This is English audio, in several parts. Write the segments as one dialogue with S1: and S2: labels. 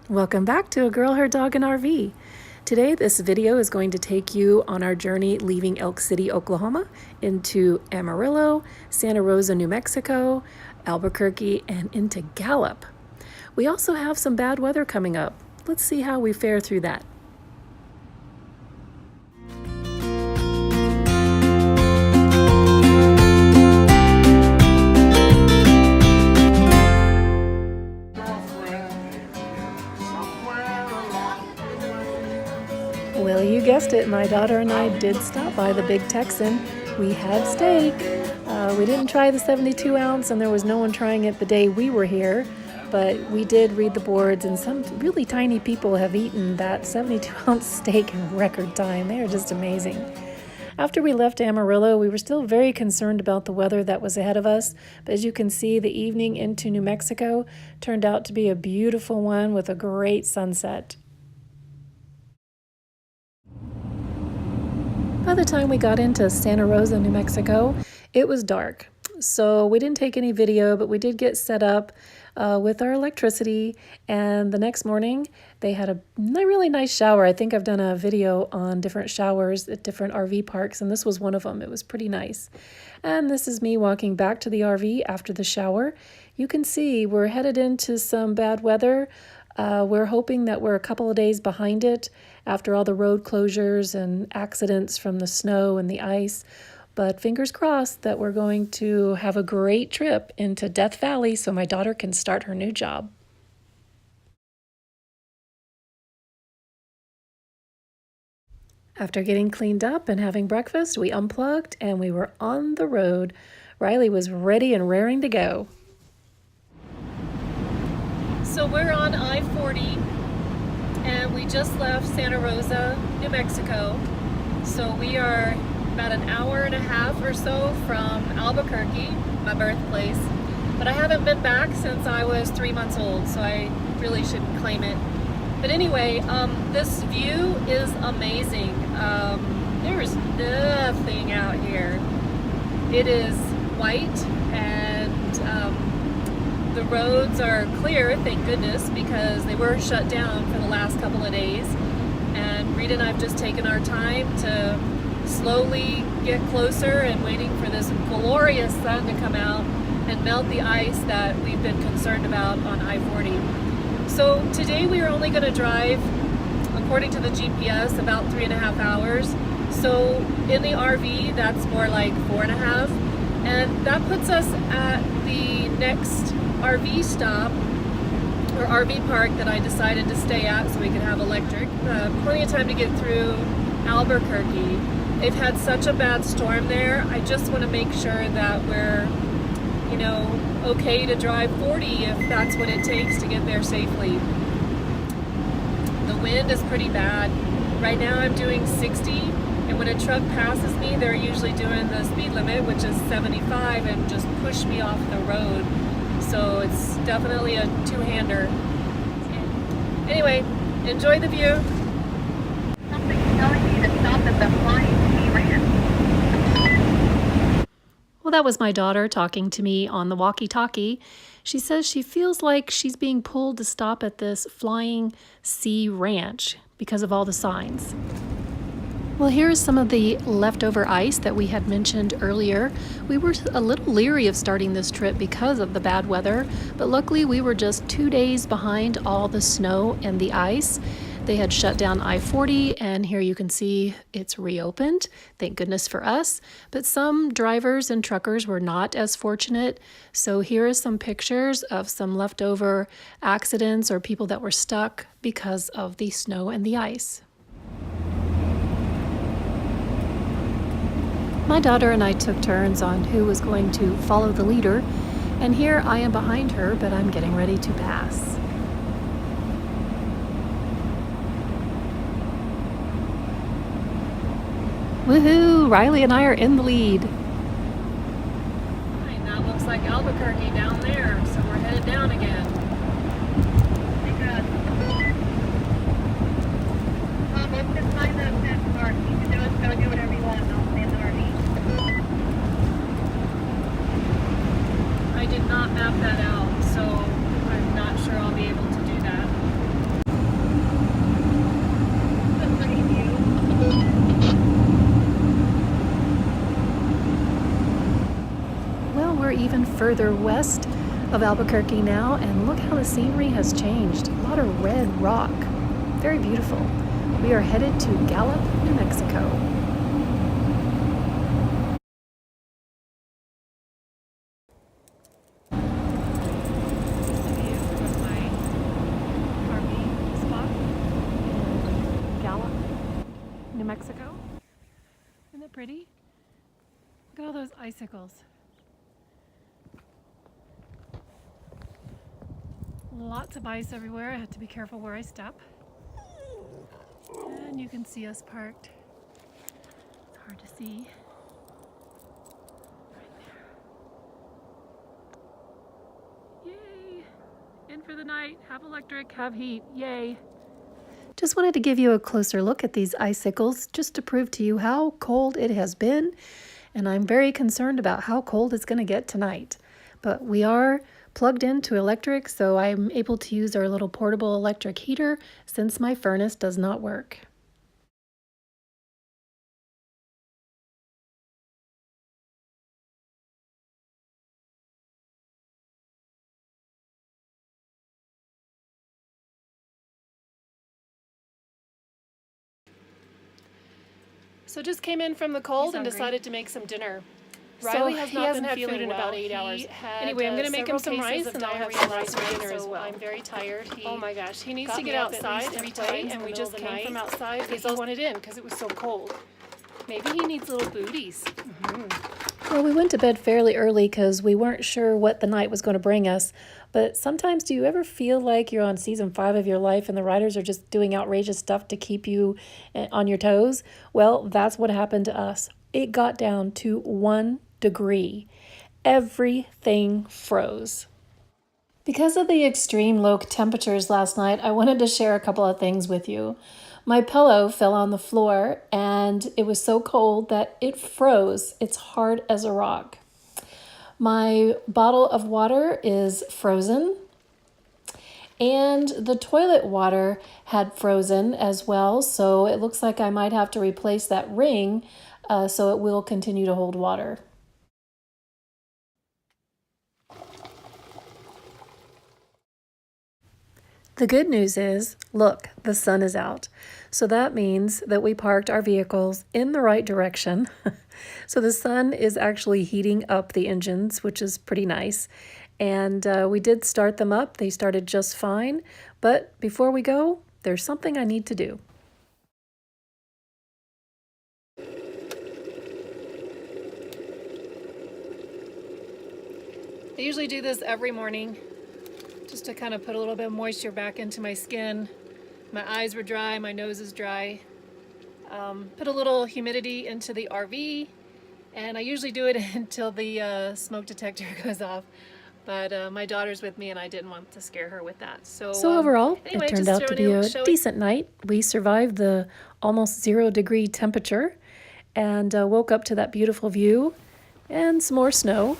S1: Welcome back to A Girl, Her Dog, and RV. Today, this video is going to take you on our journey leaving Elk City, Oklahoma, into Amarillo, Santa Rosa, New Mexico, Albuquerque, and into Gallup. We also have some bad weather coming up. Let's see how we fare through that. Well, you guessed it, my daughter and I did stop by the Big Texan. We had steak. We didn't try the 72 ounce, and there was no one trying it the day we were here, but we did read the boards, and some really tiny people have eaten that 72 ounce steak in record time. They are just amazing. After we left Amarillo, we were still very concerned about the weather that was ahead of us, but as you can see, the evening into New Mexico turned out to be a beautiful one with a great sunset. By the time we got into Santa Rosa, New Mexico, it was dark. So we didn't take any video, but we did get set up with our electricity. And the next morning, they had a really nice shower. I think I've done a video on different showers at different RV parks, and this was one of them. It was pretty nice. And this is me walking back to the RV after the shower. You can see we're headed into some bad weather. We're hoping that we're a couple of days behind it after all the road closures and accidents from the snow and the ice. But fingers crossed that we're going to have a great trip into Death Valley so my daughter can start her new job. After getting cleaned up and having breakfast, we unplugged and we were on the road. Riley was ready and raring to go. So we're on I-40 and we just left Santa Rosa, New Mexico. So we are about an hour and a half or so from Albuquerque, my birthplace. But I haven't been back since I was 3 months old, so I really shouldn't claim it. But anyway, this view is amazing. There is nothing out here. It is white and the roads are clear, thank goodness, because they were shut down for the last couple of days. And Rita and I have just taken our time to slowly get closer and waiting for this glorious sun to come out and melt the ice that we've been concerned about on I-40. So today we are only going to drive, according to the GPS, about 3.5 hours. So in the RV, that's more like 4.5. And that puts us at the next RV stop or RV park that I decided to stay at so we could have electric. Plenty of time to get through Albuquerque. They've had such a bad storm there. I just want to make sure that we're, okay to drive 40 if that's what it takes to get there safely. The wind is pretty bad. Right now I'm doing 60, and when a truck passes me, they're usually doing the speed limit, which is 75, and just push me off the road. So it's definitely a two-hander. Anyway, enjoy the view.
S2: Something's telling you to stop at the flying T ramp.
S1: Well, that was my daughter talking to me on the walkie-talkie. She says she feels like she's being pulled to stop at this Flying C Ranch because of all the signs. Well, here is some of the leftover ice that we had mentioned earlier. We were a little leery of starting this trip because of the bad weather, but luckily we were just 2 days behind all the snow and the ice. They had shut down I-40, and here you can see it's reopened. Thank goodness for us. But some drivers and truckers were not as fortunate. So here are some pictures of some leftover accidents or people that were stuck because of the snow and the ice. My daughter and I took turns on who was going to follow the leader, and here I am behind her, but I'm getting ready to pass. Woohoo! Riley and I are in the lead.
S3: And that looks like Albuquerque down there, so we're headed down again.
S2: Thank God. Let's just find the fence park. You can go do whatever you want. I'll stay in the RV.
S1: even further west of Albuquerque now, and look how the scenery has changed. A lot of red rock. Very beautiful. We are headed to Gallup, New Mexico. New Mexico. Isn't it pretty? Look at all those icicles. Lots of ice everywhere. I have to be careful where I step. And you can see us parked. It's hard to see. Right there. Yay! In for the night. Have electric, have heat. Yay! Just wanted to give you a closer look at these icicles just to prove to you how cold it has been. And I'm very concerned about how cold it's going to get tonight. But we are plugged into electric, so I'm able to use our little portable electric heater since my furnace does not work. So just came in from the cold and decided to make some dinner. Riley has not been had food in about 8 hours. Anyway, I'm going to make him some rice, and I'll have some rice for dinner as well. I'm very tired. Oh my gosh, he needs to get outside and play, and we just came from outside because he wanted in because it was so cold. Maybe he needs little booties. Well, we went to bed fairly early because we weren't sure what the night was going to bring us. But sometimes, do you ever feel like you're on season 5 of your life and the writers are just doing outrageous stuff to keep you on your toes? Well, that's what happened to us. It got down to 1 degree. Everything froze. Because of the extreme low temperatures last night, I wanted to share a couple of things with you. My pillow fell on the floor and it was so cold that it froze. It's hard as a rock. My bottle of water is frozen, and the toilet water had frozen as well, so it looks like I might have to replace that ring so it will continue to hold water. The good news is, look, the sun is out. So that means that we parked our vehicles in the right direction. So the sun is actually heating up the engines, which is pretty nice. And we did start them up. They started just fine. But before we go, there's something I need to do. I usually do this every morning, just to kind of put a little bit of moisture back into my skin. My eyes were dry, my nose is dry. Put a little humidity into the RV, and I usually do it until the smoke detector goes off. But my daughter's with me and I didn't want to scare her with that. So overall, anyway, it turned out to be a decent night. We survived the almost 0 degree temperature and woke up to that beautiful view and some more snow.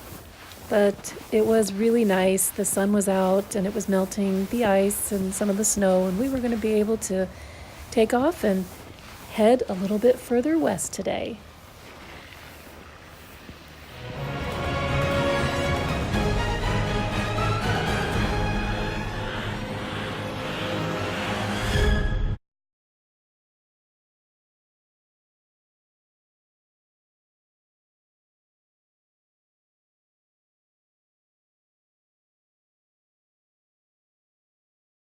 S1: But it was really nice. The sun was out and it was melting the ice and some of the snow, and we were going to be able to take off and head a little bit further west today.